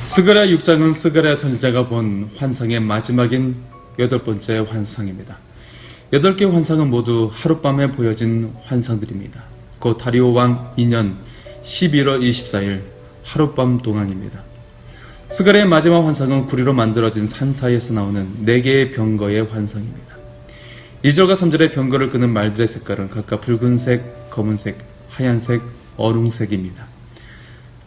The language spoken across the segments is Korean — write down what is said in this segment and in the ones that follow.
스가랴 6장은 스가랴 선지자가 본 환상의 마지막인 8번째 환상입니다. 8개 환상은 모두 하룻밤에 보여진 환상들입니다. 곧 다리오 왕 2년 11월 24일 하룻밤 동안입니다. 스가랴의 마지막 환상은 구리로 만들어진 산 사이에서 나오는 4개의 병거의 환상입니다. 2절과 3절의 병거를 끄는 말들의 색깔은 각각 붉은색, 검은색, 하얀색, 어룽색입니다.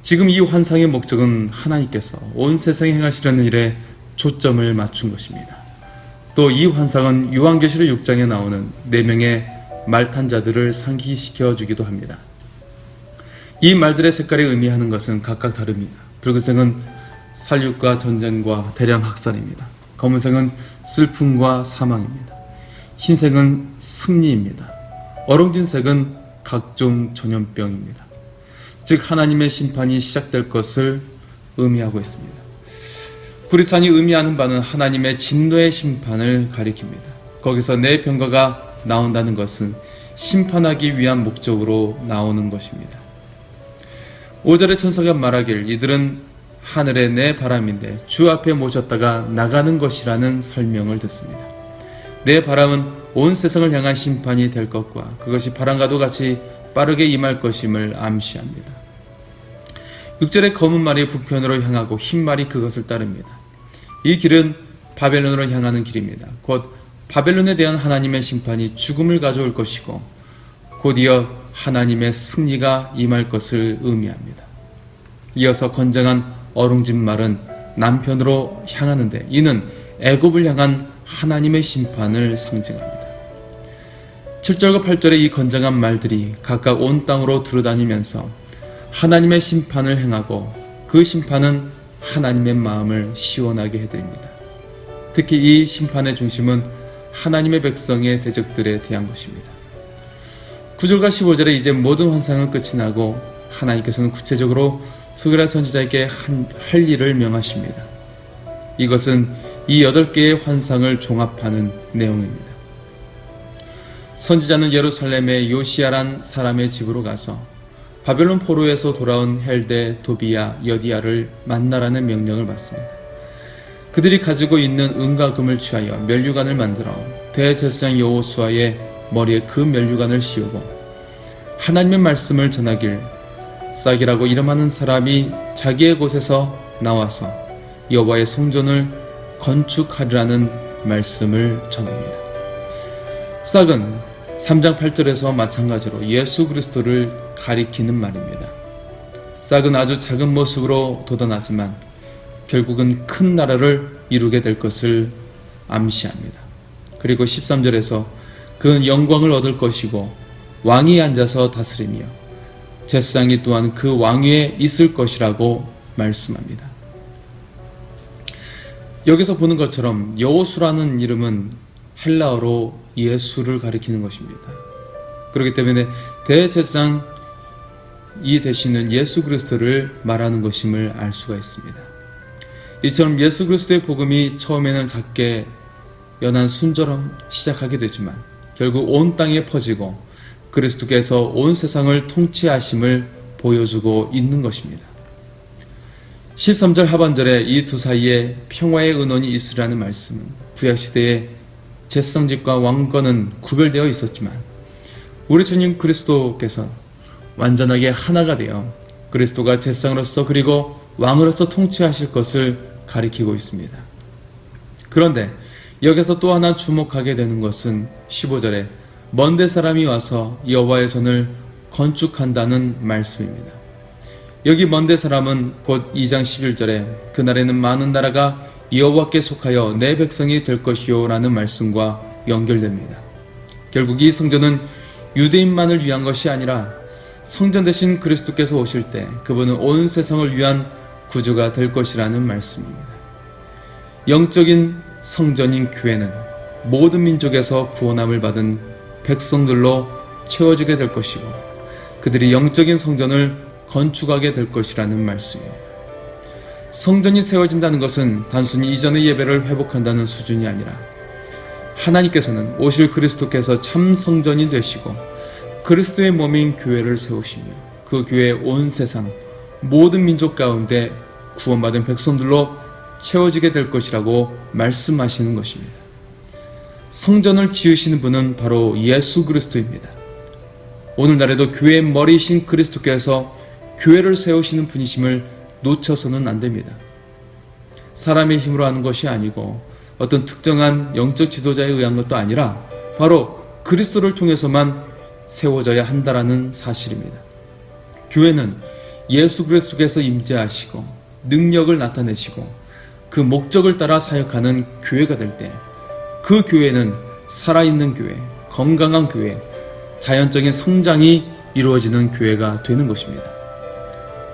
지금 이 환상의 목적은 하나님께서 온 세상에 행하시려는 일에 초점을 맞춘 것입니다. 또 이 환상은 요한계시록 6장에 나오는 4명의 말탄 자들을 상기시켜 주기도 합니다. 이 말들의 색깔이 의미하는 것은 각각 다릅니다. 붉은색은 살육과 전쟁과 대량 학살입니다. 검은색은 슬픔과 사망입니다. 흰색은 승리입니다. 어롱진색은 각종 전염병입니다. 즉 하나님의 심판이 시작될 것을 의미하고 있습니다. 구리산이 의미하는 바는 하나님의 진노의 심판을 가리킵니다. 거기서 내 병거가 나온다는 것은 심판하기 위한 목적으로 나오는 것입니다. 5절의 천사가 말하길 이들은 하늘의 내 바람인데 주 앞에 모셨다가 나가는 것이라는 설명을 듣습니다. 내 바람은 온 세상을 향한 심판이 될 것과 그것이 바람과도 같이 빠르게 임할 것임을 암시합니다. 6절의 검은 말이 북편으로 향하고 흰 말이 그것을 따릅니다. 이 길은 바벨론으로 향하는 길입니다. 곧 바벨론에 대한 하나님의 심판이 죽음을 가져올 것이고 곧이어 하나님의 승리가 임할 것을 의미합니다. 이어서 건장한 어룽진 말은 남편으로 향하는데 이는 애굽을 향한 하나님의 심판을 상징합니다. 7절과 8절의 이 건장한 말들이 각각 온 땅으로 두루다니면서 하나님의 심판을 행하고 그 심판은 하나님의 마음을 시원하게 해드립니다. 특히 이 심판의 중심은 하나님의 백성의 대적들에 대한 것입니다. 9절과 15절에 이제 모든 환상은 끝이 나고 하나님께서는 구체적으로 스가랴 선지자에게 할 일을 명하십니다. 이것은 이 8개의 환상을 종합하는 내용입니다. 선지자는 예루살렘의 요시야란 사람의 집으로 가서 바벨론 포로에서 돌아온 헬데, 도비야, 여디야를 만나라는 명령을 받습니다. 그들이 가지고 있는 은과 금을 취하여 면류관을 만들어 대제사장 여호수아의 머리에 그 면류관을 씌우고 하나님의 말씀을 전하길 싹이라고 이름하는 사람이 자기의 곳에서 나와서 여호와의 성전을 건축하리라는 말씀을 전합니다. 싹은 3장 8절에서 마찬가지로 예수 그리스도를 가리키는 말입니다. 싹은 아주 작은 모습으로 돋아나지만 결국은 큰 나라를 이루게 될 것을 암시합니다. 그리고 13절에서 그는 영광을 얻을 것이고 왕이 앉아서 다스리며 제사장이 또한 그 왕위에 있을 것이라고 말씀합니다. 여기서 보는 것처럼 여호수라는 이름은 헬라어로 예수를 가리키는 것입니다. 그렇기 때문에 대제사장이 되시는 예수 그리스도를 말하는 것임을 알 수가 있습니다. 이처럼 예수 그리스도의 복음이 처음에는 작게 연한 순처럼 시작하게 되지만 결국 온 땅에 퍼지고 그리스도께서 온 세상을 통치하심을 보여주고 있는 것입니다. 13절 하반절에 이 두 사이에 평화의 은원이 있으라는 말씀은 구약시대에 제사장직과 왕권은 구별되어 있었지만 우리 주님 그리스도께서 완전하게 하나가 되어 그리스도가 제사장으로서 그리고 왕으로서 통치하실 것을 가리키고 있습니다. 그런데 여기서 또 하나 주목하게 되는 것은 15절에 먼데 사람이 와서 여호와의 전을 건축한다는 말씀입니다. 여기 먼데 사람은 곧 2장 11절에 그날에는 많은 나라가 여호와께 속하여 내 백성이 될 것이요 라는 말씀과 연결됩니다. 결국 이 성전은 유대인만을 위한 것이 아니라 성전 대신 그리스도께서 오실 때 그분은 온 세상을 위한 구주가 될 것이라는 말씀입니다. 영적인 성전인 교회는 모든 민족에서 구원함을 받은 백성들로 채워지게 될 것이고 그들이 영적인 성전을 건축하게 될 것이라는 말씀입니다. 성전이 세워진다는 것은 단순히 이전의 예배를 회복한다는 수준이 아니라 하나님께서는 오실 그리스도께서 참 성전이 되시고 그리스도의 몸인 교회를 세우시며 그 교회의 온 세상 모든 민족 가운데 구원받은 백성들로 채워지게 될 것이라고 말씀하시는 것입니다. 성전을 지으시는 분은 바로 예수 그리스도입니다. 오늘날에도 교회의 머리이신 그리스도께서 교회를 세우시는 분이심을 놓쳐서는 안 됩니다. 사람의 힘으로 하는 것이 아니고 어떤 특정한 영적 지도자에 의한 것도 아니라 바로 그리스도를 통해서만 세워져야 한다라는 사실입니다. 교회는 예수 그리스도께서 임재하시고 능력을 나타내시고 그 목적을 따라 사역하는 교회가 될 때 그 교회는 살아있는 교회, 건강한 교회, 자연적인 성장이 이루어지는 교회가 되는 것입니다.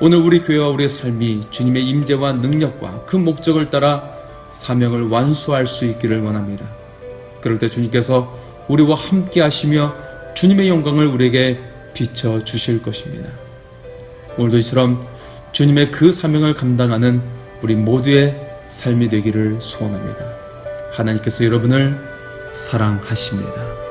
오늘 우리 교회와 우리의 삶이 주님의 임재와 능력과 그 목적을 따라 사명을 완수할 수 있기를 원합니다. 그럴 때 주님께서 우리와 함께 하시며 주님의 영광을 우리에게 비춰 주실 것입니다. 오늘도 이처럼 주님의 그 사명을 감당하는 우리 모두의 삶이 되기를 소원합니다. 하나님께서 여러분을 사랑하십니다.